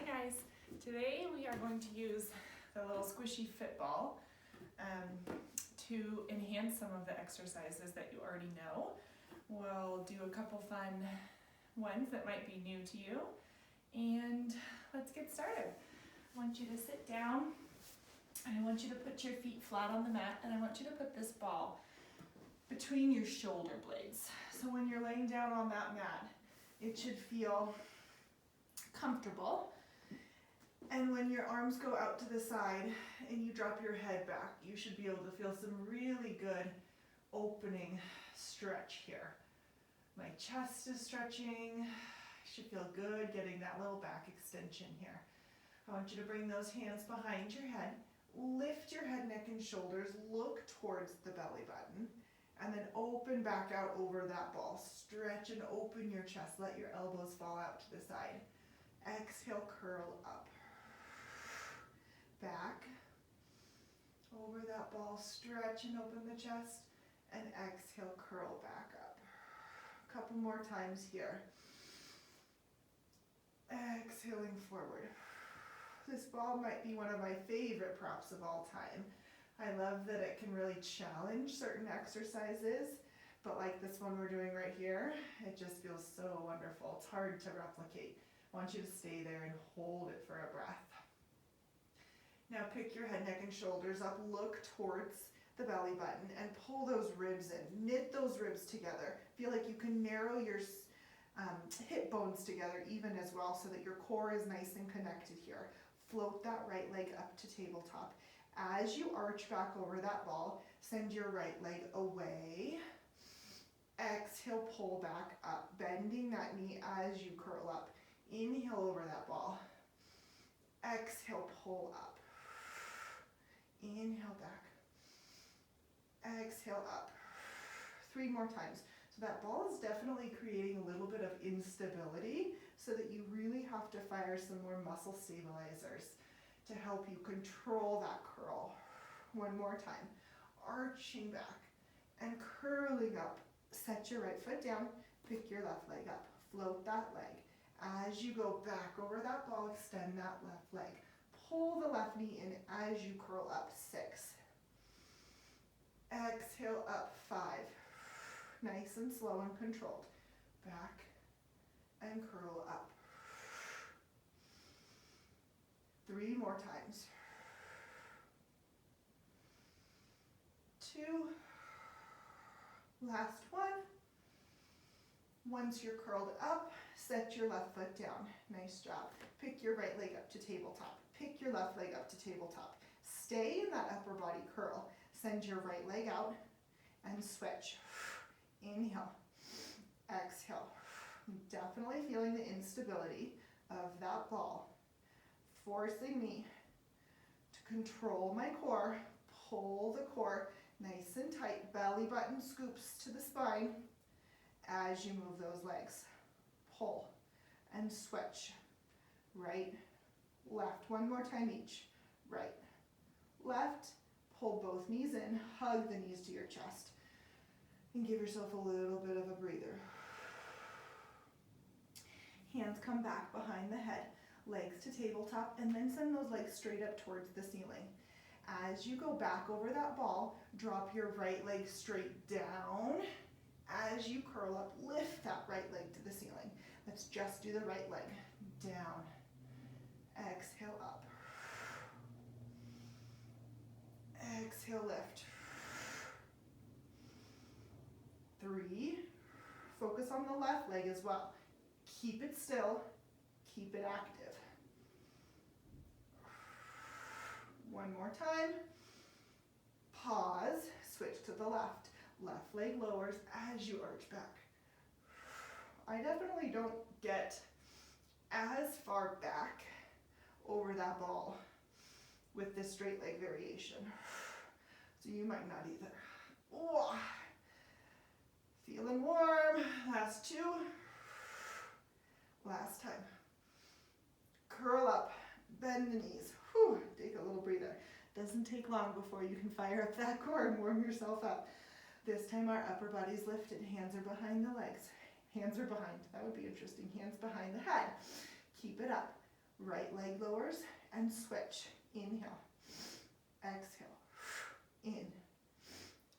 guys. Today we are going to use the little squishy fit ball to enhance some of the exercises that you already know. We'll do a couple fun ones that might be new to you, and let's get started. I want you to sit down, and I want you to put your feet flat on the mat, and I want you to put this ball between your shoulder blades. So when you're laying down on that mat, it should feel comfortable. And when your arms go out to the side and you drop your head back, you should be able to feel some really good opening stretch here. My chest is stretching. I should feel good getting that little back extension here. I want you to bring those hands behind your head. Lift your head, neck, and shoulders. Look towards the belly button. And then open back out over that ball. Stretch and open your chest. Let your elbows fall out to the side. Exhale, curl up. Back. Over that ball. Stretch and open the chest. And exhale, curl back up. A couple more times here. Exhaling forward. This ball might be one of my favorite props of all time. I love that it can really challenge certain exercises, but like this one we're doing right here, it just feels so wonderful. It's hard to replicate. I want you to stay there and hold it for a breath. Now pick your head, neck, and shoulders up, look towards the belly button, and pull those ribs in. Knit those ribs together. Feel like you can narrow your hip bones together even as well so that your core is nice and connected here. Float that right leg up to tabletop. As you arch back over that ball, send your right leg away. Exhale, pull back up, bending that knee as you curl up. Inhale over that ball. Exhale, pull up. Inhale back. Exhale up. 3 more times. So that ball is definitely creating a little bit of instability so that you really have to fire some more muscle stabilizers to help you control that curl. 1 more time. Arching back and curling up. Set your right foot down. Pick your left leg up. Float that leg. As you go back over that ball, extend that left leg. Pull the left knee in as you curl up. 6. Exhale up. 5. Nice and slow and controlled. Back and curl up. 3 more times. 2. Last one. Once you're curled up, set your left foot down. Nice job. Pick your right leg up to tabletop. Pick your left leg up to tabletop. Stay in that upper body curl. Send your right leg out and switch. Inhale. Exhale. Definitely feeling the instability of that ball. Forcing me to control my core, pull the core nice and tight, belly button scoops to the spine as you move those legs. Pull and switch. Right, left, 1 more time each. Right, left, pull both knees in, hug the knees to your chest, and give yourself a little bit of a breather. Hands come back behind the head. Legs to tabletop, and then send those legs straight up towards the ceiling. As you go back over that ball, drop your right leg straight down. As you curl up, lift that right leg to the ceiling. Let's just do the right leg. Down. Exhale up. Exhale, lift. 3. Focus on the left leg as well. Keep it still. Keep it active. 1 more time. Pause. Switch to the left. Left leg lowers as you arch back. I definitely don't get as far back over that ball with this straight leg variation. So you might not either. Oh, feeling warm. Last 2. Last time. Curl up, bend the knees. Whew, take a little breather. Doesn't take long before you can fire up that core and warm yourself up. This time our upper body's lifted, hands are behind the legs. Hands are behind, that would be interesting. Hands behind the head. Keep it up. Right leg lowers and switch. Inhale, exhale, in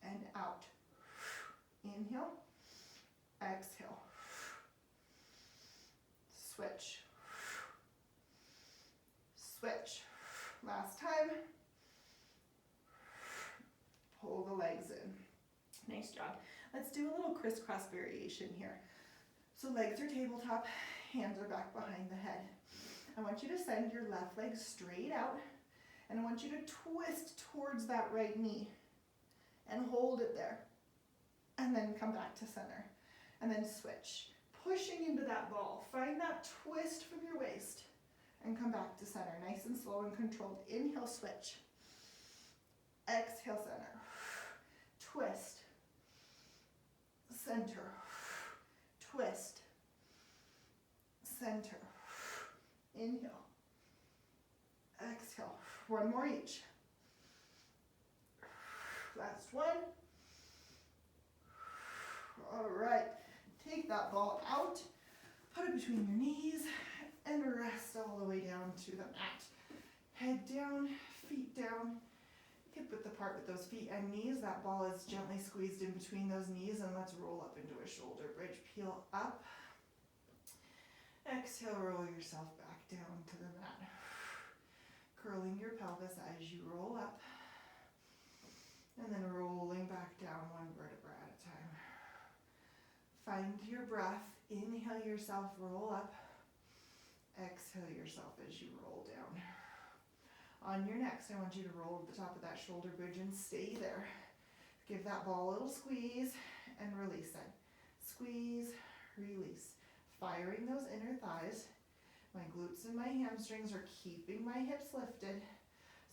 and out. Inhale, exhale, switch, switch. Last time. Pull the legs in. Nice job. Let's do a little crisscross variation here. So legs are tabletop, hands are back behind the head. I want you to send your left leg straight out, and I want you to twist towards that right knee and hold it there. And then come back to center. And then switch. Pushing into that ball. Find that twist from your waist and come back to center. Nice and slow and controlled. Inhale, switch. Exhale, center. Twist. Center. Twist. Center. Inhale. Exhale. One more each. Last one. All right. Take that ball out. Put it between your knees and rest all the way down to the mat. Head down, feet down. Hip width apart with those feet and knees. That ball is gently squeezed in between those knees, and let's roll up into a shoulder bridge. Peel up. Exhale, roll yourself back down to the mat. Curling your pelvis as you roll up. And then rolling back down one vertebra at a time. Find your breath. Inhale yourself, roll up. Exhale yourself as you roll down. On your next, I want you to roll to the top of that shoulder bridge and stay there. Give that ball a little squeeze and release it. Squeeze, release. Firing those inner thighs. My glutes and my hamstrings are keeping my hips lifted.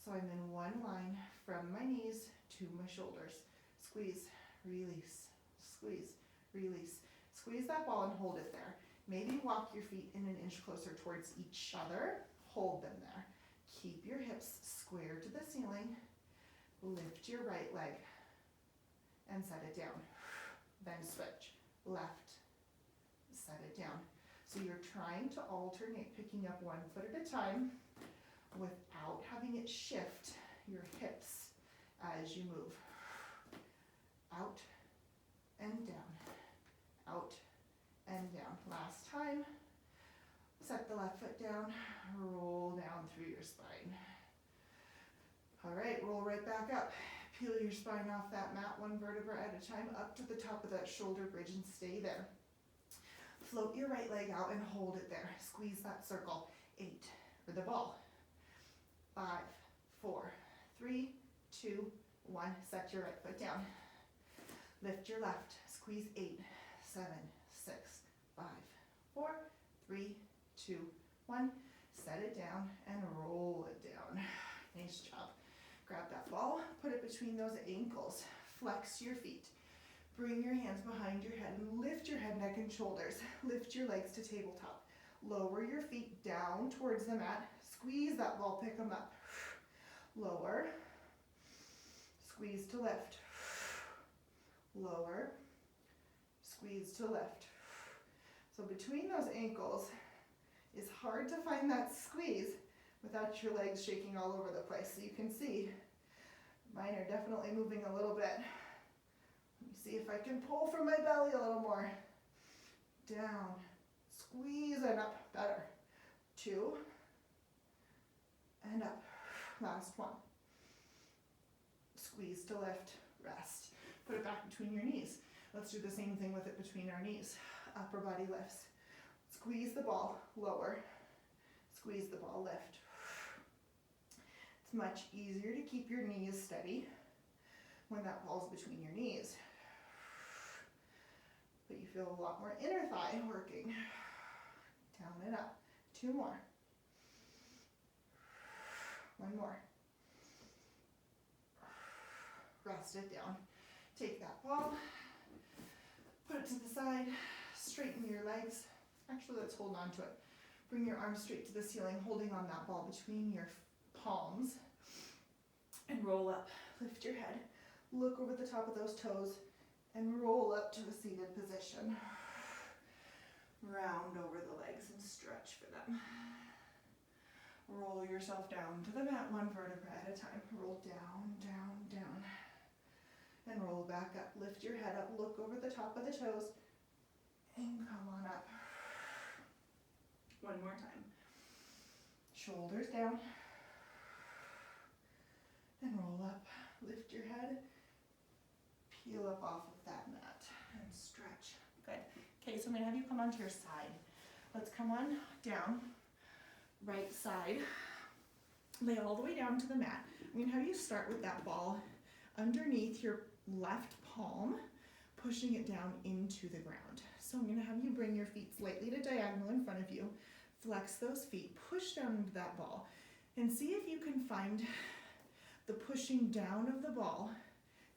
So I'm in one line from my knees to my shoulders. Squeeze, release, squeeze, release. Squeeze that ball and hold it there. Maybe walk your feet in an inch closer towards each other. Hold them there. Keep your hips square to the ceiling. Lift your right leg and set it down. Then switch. Left, set it down. So you're trying to alternate picking up one foot at a time without having it shift your hips as you move. Out and down. Out and down. Last time. Set the left foot down, roll down through your spine. All right, roll right back up. Peel your spine off that mat one vertebra at a time up to the top of that shoulder bridge and stay there. Float your right leg out and hold it there. Squeeze that circle. 8 for the ball. 5, 4, 3, 2, 1. Set your right foot down. Lift your left. Squeeze 8, 7, 6, 5, 4, 3, 2, 1. Set it down and roll it down. Nice job. Grab that ball, put it between those ankles. Flex your feet. Bring your hands behind your head and lift your head, neck, and shoulders. Lift your legs to tabletop. Lower your feet down towards the mat. Squeeze that ball, pick them up. Lower. Squeeze to lift. Lower. Squeeze to lift. So between those ankles, it's hard to find that squeeze without your legs shaking all over the place. So you can see mine are definitely moving a little bit. Let me see if I can pull from my belly a little more. Down, squeeze and up, better. 2, and up. Last one. Squeeze to lift, rest. Put it back between your knees. Let's do the same thing with it between our knees. Upper body lifts. Squeeze the ball, lower. Squeeze the ball, lift. It's much easier to keep your knees steady when that ball's between your knees. But you feel a lot more inner thigh working. Down and up. 2 more. 1 more. Rest it down. Take that ball, put it to the side, straighten your legs. Actually, let's hold on to it. Bring your arms straight to the ceiling, holding on that ball between your palms. And roll up. Lift your head. Look over the top of those toes and roll up to a seated position. Round over the legs and stretch for them. Roll yourself down to the mat one vertebra at a time. Roll down, down, down. And roll back up. Lift your head up, look over the top of the toes, and come on up. One more time. Shoulders down. And roll up. Lift your head. Peel up off of that mat and stretch. Good. Okay, so I'm going to have you come onto your side. Let's come on down. Right side. Lay all the way down to the mat. I'm going to have you start with that ball underneath your left palm, pushing it down into the ground. So I'm going to have you bring your feet slightly to diagonal in front of you. Flex those feet, push down into that ball, and see if you can find the pushing down of the ball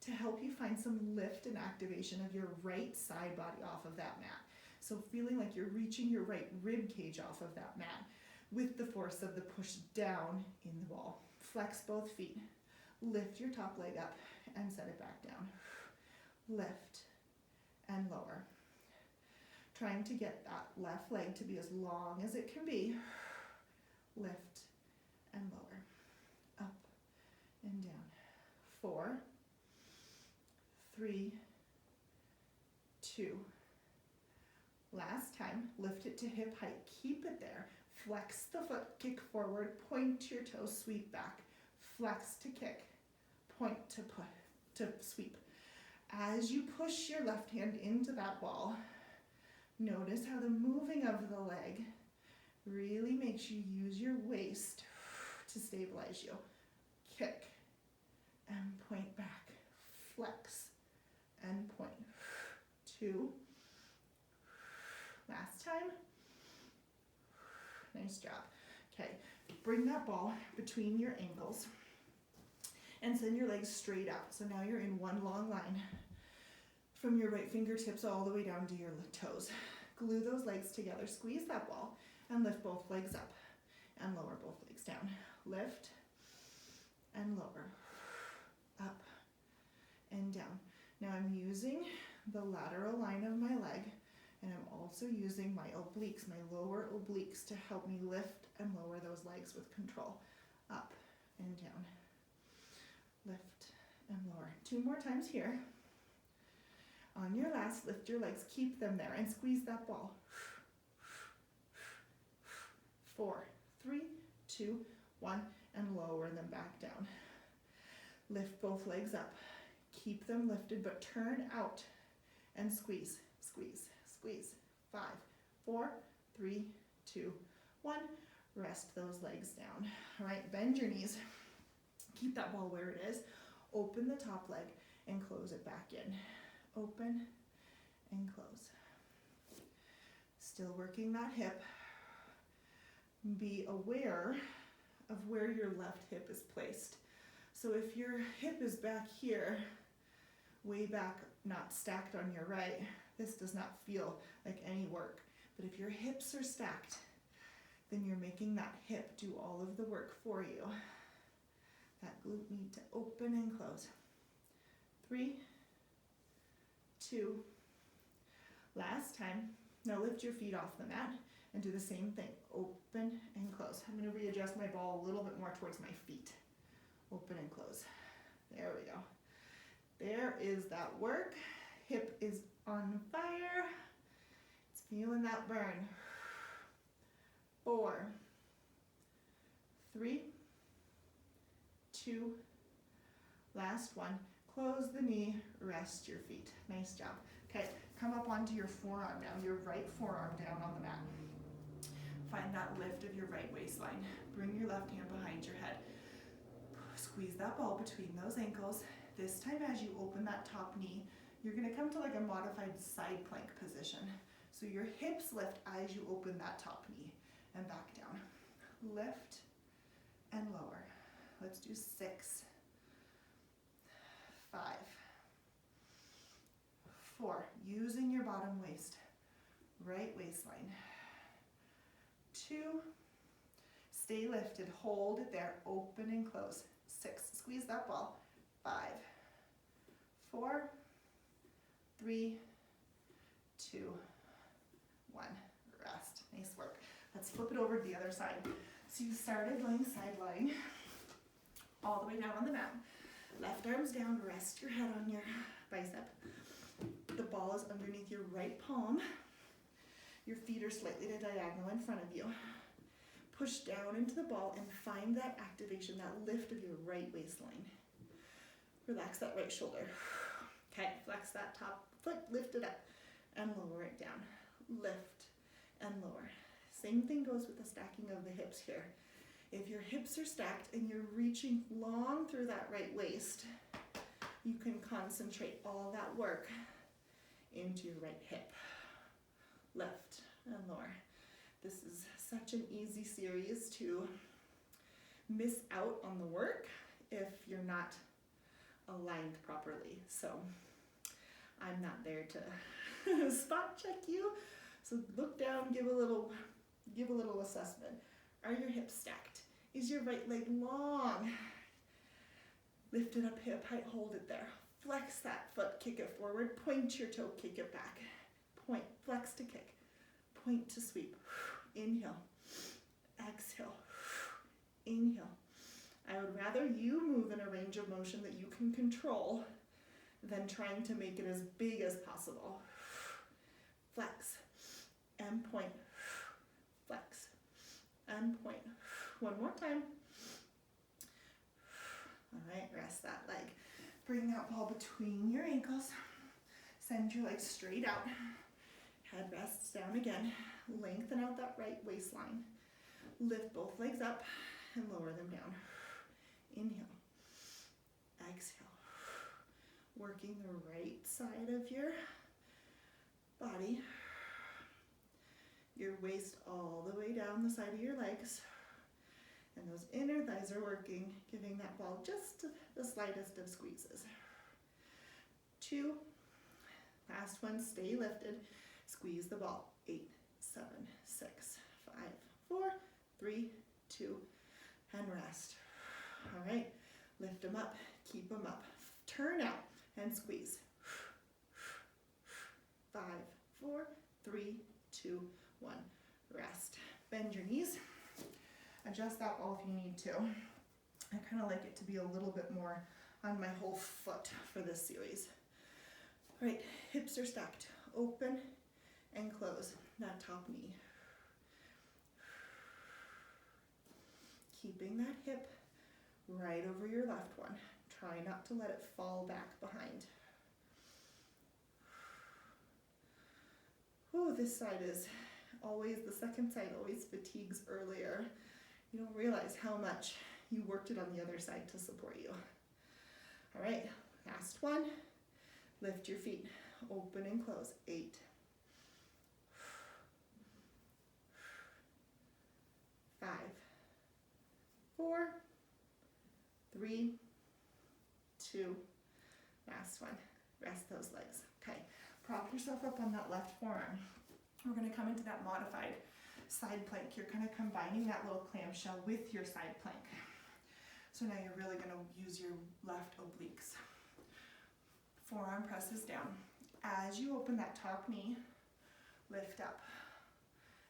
to help you find some lift and activation of your right side body off of that mat. So feeling like you're reaching your right rib cage off of that mat with the force of the push down in the ball. Flex both feet. Lift your top leg up and set it back down. Lift and lower. Trying to get that left leg to be as long as it can be. Lift and lower. Up and down. 4, 3, 2. Last time, lift it to hip height. Keep it there. Flex the foot, kick forward, point to your toes, sweep back. Flex to kick, point to put, to sweep. As you push your left hand into that ball, notice how the moving of the leg really makes you use your waist to stabilize you. Kick and point back. Flex and point. 2. Last time. Nice job. Okay, bring that ball between your ankles and send your legs straight out. So now you're in one long line from your right fingertips all the way down to your toes. Glue those legs together, squeeze that ball, and lift both legs up and lower both legs down. Lift and lower, up and down. Now I'm using the lateral line of my leg, and I'm also using my obliques, my lower obliques, to help me lift and lower those legs with control. Up and down. Lift and lower. 2 more times here. On your last, lift your legs, keep them there, and squeeze that ball. 4, 3, 2, 1, and lower them back down. Lift both legs up. Keep them lifted, but turn out and squeeze, squeeze, squeeze. 5, 4, 3, 2, 1. Rest those legs down. All right, bend your knees. Keep that ball where it is. Open the top leg and close it back in. Open and close. Still working that hip. Be aware of where your left hip is placed. So if your hip is back here, way back, not stacked on your right, this does not feel like any work. But if your hips are stacked, then you're making that hip do all of the work for you. That glute need to open and close. 3, 2. Last time. Now lift your feet off the mat and do the same thing. Open and close. I'm going to readjust my ball a little bit more towards my feet. Open and close. There we go. There is that work. Hip is on fire. It's feeling that burn. 4, 3, 2. Last one. Close the knee, rest your feet. Nice job. Okay, come up onto your forearm now, your right forearm down on the mat. Find that lift of your right waistline. Bring your left hand behind your head. Squeeze that ball between those ankles. This time as you open that top knee, you're gonna come to like a modified side plank position. So your hips lift as you open that top knee and back down. Lift and lower. Let's do 6, 5, 4, using your bottom waist, right waistline. 2, stay lifted, hold it there, open and close. 6, squeeze that ball. 5, 4, 3, 2, 1, rest. Nice work. Let's flip it over to the other side. So you started laying side lying, all the way down on the mat. Left arm's down, rest your head on your bicep. The ball is underneath your right palm. Your feet are slightly diagonal in front of you. Push down into the ball and find that activation, that lift of your right waistline. Relax that right shoulder. Okay, flex that top foot, lift it up and lower it down. Lift and lower. Same thing goes with the stacking of the hips here. If your hips are stacked and you're reaching long through that right waist, you can concentrate all that work into your right hip. Lift and lower. This is such an easy series to miss out on the work if you're not aligned properly. So I'm not there to spot check you. So look down, give a little assessment. Are your hips stacked? Is your right leg long? Lift it up hip height, hold it there. Flex that foot, kick it forward, point your toe, kick it back. Point, flex to kick, point to sweep. Inhale, exhale, inhale. I would rather you move in a range of motion that you can control than trying to make it as big as possible. Flex and point, flex and point. One more time. All right, rest that leg. Bring that ball between your ankles. Send your legs straight out. Head rests down again. Lengthen out that right waistline. Lift both legs up and lower them down. Inhale. Exhale. Working the right side of your body. Your waist all the way down the side of your legs. And those inner thighs are working, giving that ball just the slightest of squeezes. 2. Last one, stay lifted. Squeeze the ball. 8, 7, 6, 5, 4, 3, 2, and rest. All right, lift them up, keep them up. Turn out and squeeze. 5, 4, 3, 2, 1. Rest. Bend your knees. Adjust that ball if you need to. I kind of like it to be a little bit more on my whole foot for this series. All right, hips are stacked. Open and close that top knee. Keeping that hip right over your left one. Try not to let it fall back behind. Oh, this side is always, the second side always fatigues earlier. You don't realize how much you worked it on the other side to support you. All right, last one. Lift your feet, open and close. 8. 5, 4, 3, 2, last one. Rest those legs. Okay, prop yourself up on that left forearm. We're gonna come into that modified side plank. You're kind of combining that little clamshell with your side plank. So now you're really gonna use your left obliques. Forearm presses down. As you open that top knee, lift up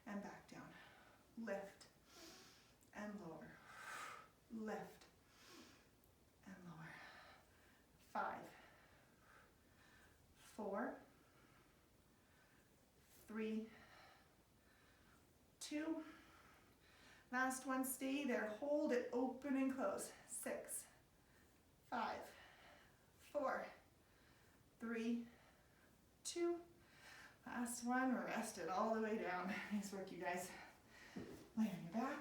and back down. Lift and lower. Lift and lower. 5, 4, 3, 2. Last one, stay there. Hold it, open and close. 6, 5, 4, 3, 2. Last one, rest it all the way down. Nice work, you guys. Lay on your back.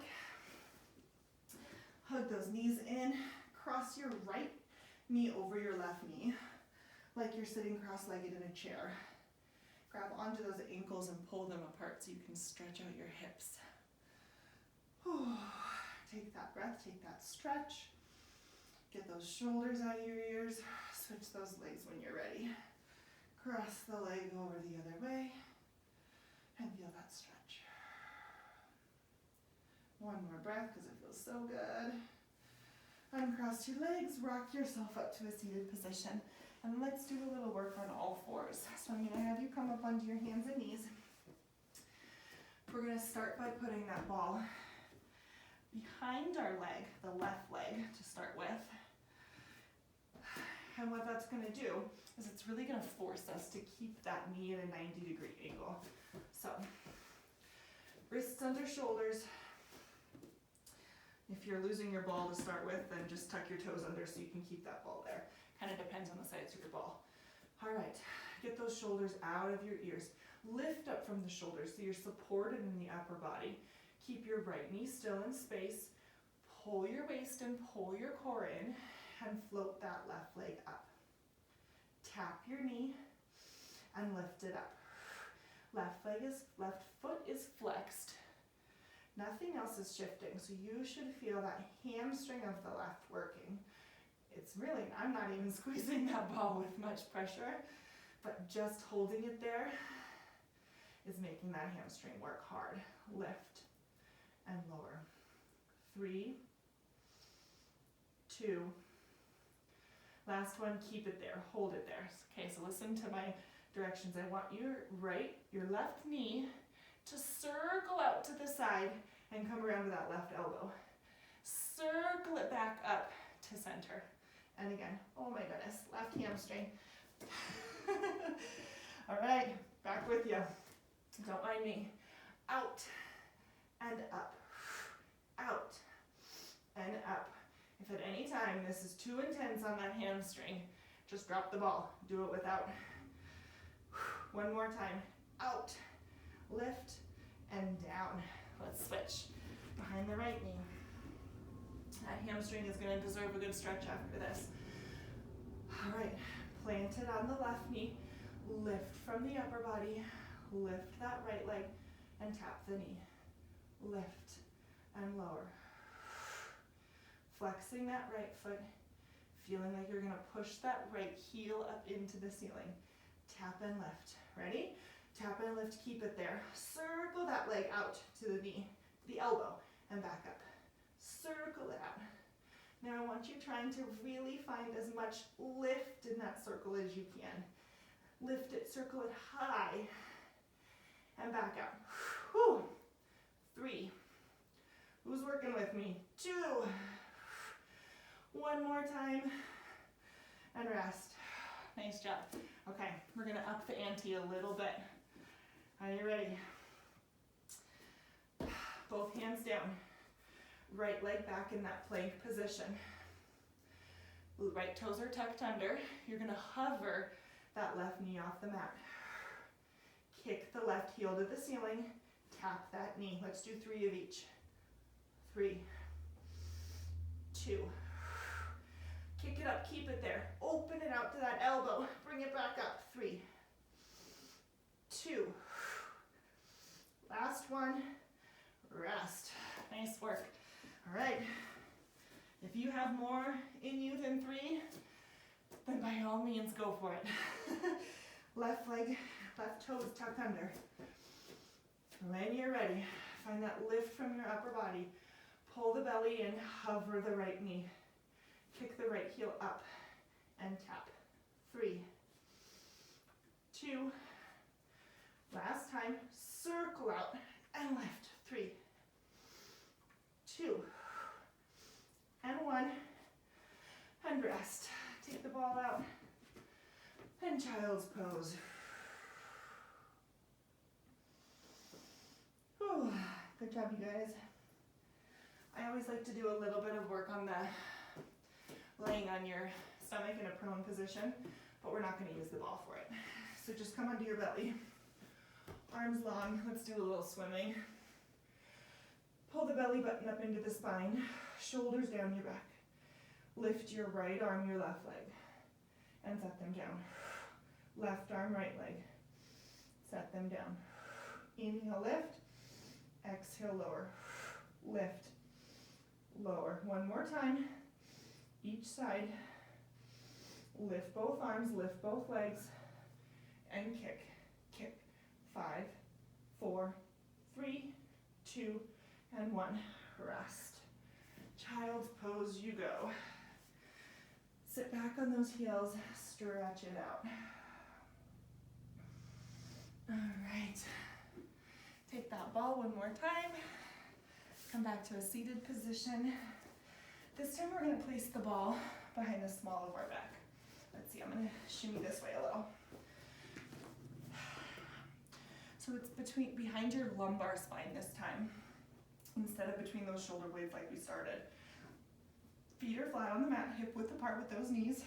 Hug those knees in. Cross your right knee over your left knee, like you're sitting cross-legged in a chair. Grab onto those ankles and pull them apart so you can stretch out your hips. Take that breath, take that stretch. Get those shoulders out of your ears. Switch those legs when you're ready. Cross the leg over the other way and feel that stretch. One more breath because it feels so good. Uncross your legs, rock yourself up to a seated position. And let's do a little work on all fours. So I'm gonna have you come up onto your hands and knees. We're gonna start by putting that ball behind our leg, the left leg to start with. And what that's going to do is it's really going to force us to keep that knee at a 90-degree angle. So, wrists under shoulders. If you're losing your ball to start with, then just tuck your toes under so you can keep that ball there. Kind of depends on the size of your ball. All right, get those shoulders out of your ears. Lift up from the shoulders so you're supported in the upper body. Keep your right knee still in space. Pull your waist and pull your core in and float that left leg up. Tap your knee and lift it up. Left foot is flexed. Nothing else is shifting, so you should feel that hamstring of the left working. It's really, I'm not even squeezing that ball with much pressure, but just holding it there is making that hamstring work hard. Lift and lower. 3, 2, last one, keep it there, hold it there. Okay, so listen to my directions. I want your left knee to circle out to the side and come around to that left elbow. Circle it back up to center. And again, oh my goodness, left hamstring. All right, back with you. Don't mind me. Out and up. Out and up. If at any time this is too intense on that hamstring, just drop the ball. Do it without. One more time. Out, lift, and down. Let's switch. Behind the right knee. That hamstring is going to deserve a good stretch after this. All right, plant it on the left knee. Lift from the upper body. Lift that right leg and tap the knee. Lift and lower. Flexing that right foot. Feeling like you're going to push that right heel up into the ceiling. Tap and lift. Ready? Tap and lift, keep it there. Circle that leg out to the knee, the elbow, and back up. Circle it out. Now I want you trying to really find as much lift in that circle as you can. Lift it, circle it high, and back out. Whew. 3. Who's working with me? 2. One more time, and rest. Nice job. Okay, we're gonna up the ante a little bit. Are you ready? Both hands down. Right leg back in that plank position. Right toes are tucked under. You're gonna hover that left knee off the mat. Kick the left heel to the ceiling. Tap that knee. Let's do 3 of each. 3, 2. Kick it up, keep it there. Open it out to that elbow. Bring it back up. 3, 2. Last one. Rest. Nice work. All right. If you have more in you than 3, then by all means go for it. Left leg, left toes tucked under. When you're ready, find that lift from your upper body. Pull the belly in, hover the right knee. Kick the right heel up and tap. 3, 2. Last time, circle out and lift. 3, 2, and 1, and rest. Take the ball out and child's pose. Whew. Good job, you guys. I always like to do a little bit of work on the laying on your stomach in a prone position, but we're not going to use the ball for it. So just come onto your belly. Arms long. Let's do a little swimming. Pull the belly button up into the spine. Shoulders down your back. Lift your right arm, your left leg, and set them down. Left arm, right leg. Set them down. Inhale, lift. Exhale, lower. Lift. Lower. One more time. Each side. Lift both arms, lift both legs, and kick. Kick. 5, 4, 3, 2, and 1. Rest. Child's pose, you go. Sit back on those heels, stretch it out. All right. Take that ball one more time. Come back to a seated position. This time we're going to place the ball behind the small of our back. Let's see, I'm going to shimmy this way a little. So it's behind your lumbar spine this time, instead of between those shoulder blades like we started. Feet are flat on the mat, hip width apart with those knees.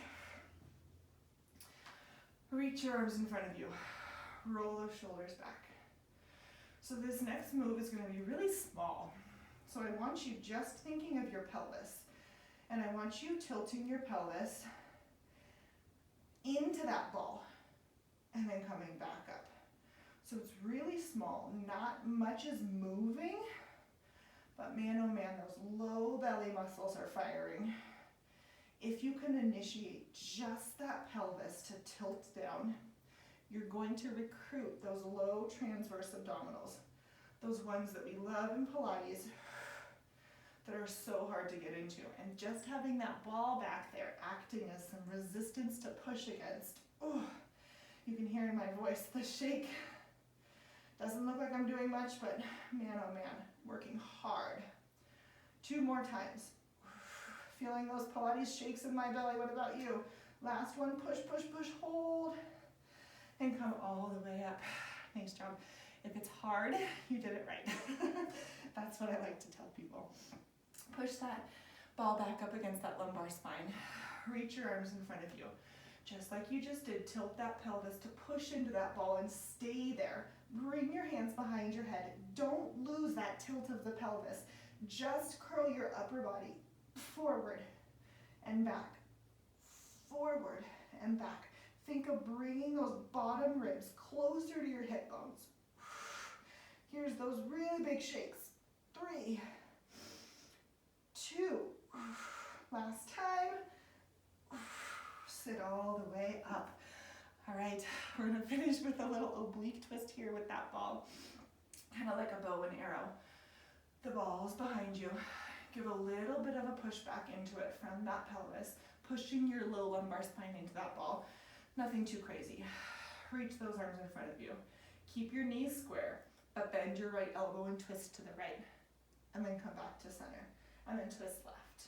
Reach your arms in front of you. Roll those shoulders back. So this next move is going to be really small. So I want you just thinking of your pelvis. And I want you tilting your pelvis into that ball and then coming back up. So it's really small, not much is moving, but man, oh man, those low belly muscles are firing. If you can initiate just that pelvis to tilt down, you're going to recruit those low transverse abdominals, those ones that we love in Pilates that are so hard to get into. And just having that ball back there acting as some resistance to push against. Oh, you can hear in my voice the shake. Doesn't look like I'm doing much, but man, oh man, working hard. 2 more times. Feeling those Pilates shakes in my belly. What about you? Last one, push, push, push, hold, and come all the way up. Nice job. If it's hard, you did it right. That's what I like to tell people. Push that ball back up against that lumbar spine. Reach your arms in front of you. Just like you just did, tilt that pelvis to push into that ball and stay there. Bring your hands behind your head. Don't lose that tilt of the pelvis. Just curl your upper body forward and back, forward and back. Think of bringing those bottom ribs closer to your hip bones. Here's those really big shakes. 3, 2, last time. Sit all the way up. All right, we're gonna finish with a little oblique twist here with that ball, kind of like a bow and arrow. The ball's behind you. Give a little bit of a push back into it from that pelvis, pushing your low lumbar spine into that ball. Nothing too crazy. Reach those arms in front of you. Keep your knees square, but bend your right elbow and twist to the right. And then come back to center. And then twist left.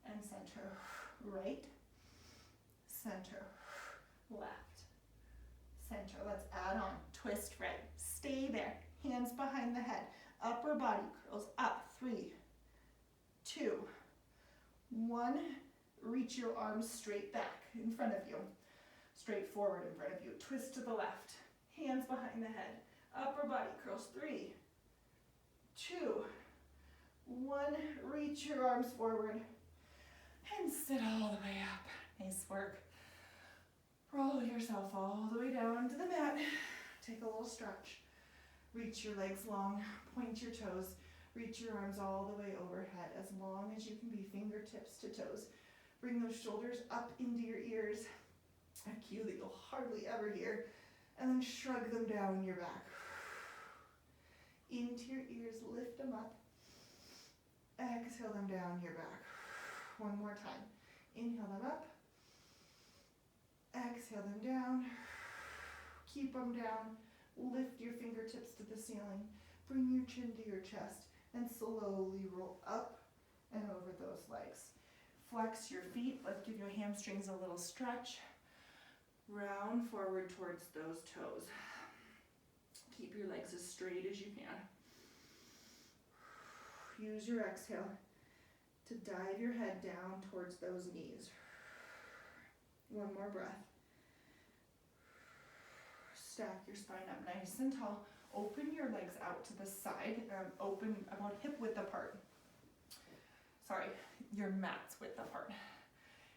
And center. Right. Center. Left. Center. Let's add on. Twist right. Stay there. Hands behind the head. Upper body curls up. 3, 2, 1. Reach your arms straight back in front of you. Straight forward in front of you. Twist to the left. Hands behind the head. Upper body curls. 3, 2, 1. Reach your arms forward. And sit all the way up. Nice work. Roll yourself all the way down to the mat. Take a little stretch. Reach your legs long. Point your toes. Reach your arms all the way overhead, as long as you can be, fingertips to toes. Bring those shoulders up into your ears, a cue that you'll hardly ever hear, and then shrug them down your back. Into your ears, lift them up. Exhale them down your back. One more time. Inhale them up. Exhale them down. Keep them down. Lift your fingertips to the ceiling. Bring your chin to your chest and slowly roll up and over those legs. Flex your feet. Let's give your hamstrings a little stretch. Round forward towards those toes. Keep your legs as straight as you can. Use your exhale to dive your head down towards those knees. One more breath. Stack your spine up nice and tall. Open your legs out to the side, open about hip width apart. Sorry, your mat's width apart.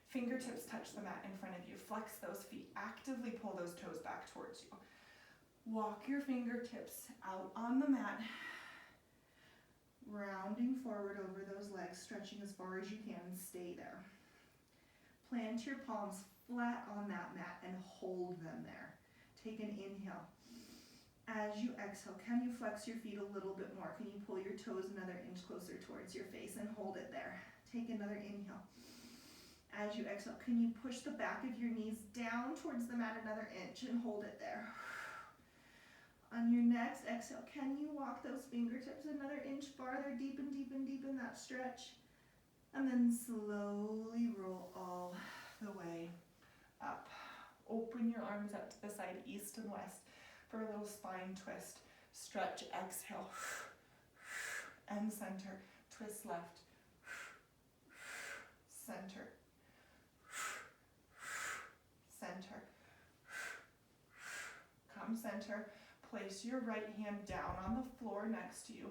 Fingertips touch the mat in front of you. Flex those feet. Actively pull those toes back towards you. Walk your fingertips out on the mat. Rounding forward over those legs, stretching as far as you can. Stay there. Plant your palms flat on that mat and hold them there. Take an inhale. As you exhale, can you flex your feet a little bit more? Can you pull your toes another inch closer towards your face and hold it there? Take another inhale. As you exhale, can you push the back of your knees down towards the mat another inch and hold it there? On your next exhale, can you walk those fingertips another inch farther? Deepen, deepen, deepen that stretch. And then slowly roll all the way up. Open your arms out to the side, east and west, for a little spine twist. Stretch, exhale, and center. Twist left, center, center. Come center. Place your right hand down on the floor next to you.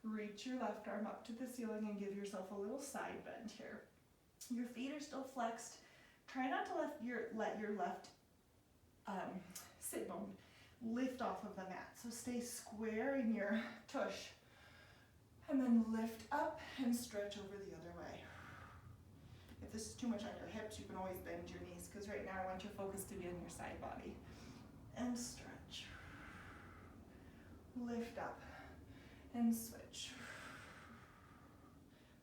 Reach your left arm up to the ceiling and give yourself a little side bend here. Your feet are still flexed. Try not to let your left sit bone lift off of the mat. So stay square in your tush. And then lift up and stretch over the other way. If this is too much on your hips, you can always bend your knees, because right now I want your focus to be on your side body. And stretch. Lift up and switch.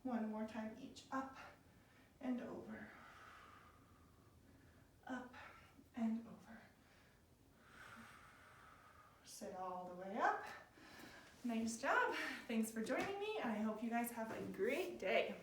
One more time each. Up and over. Up and over. Sit all the way up. Nice job. Thanks for joining me. I hope you guys have a great day.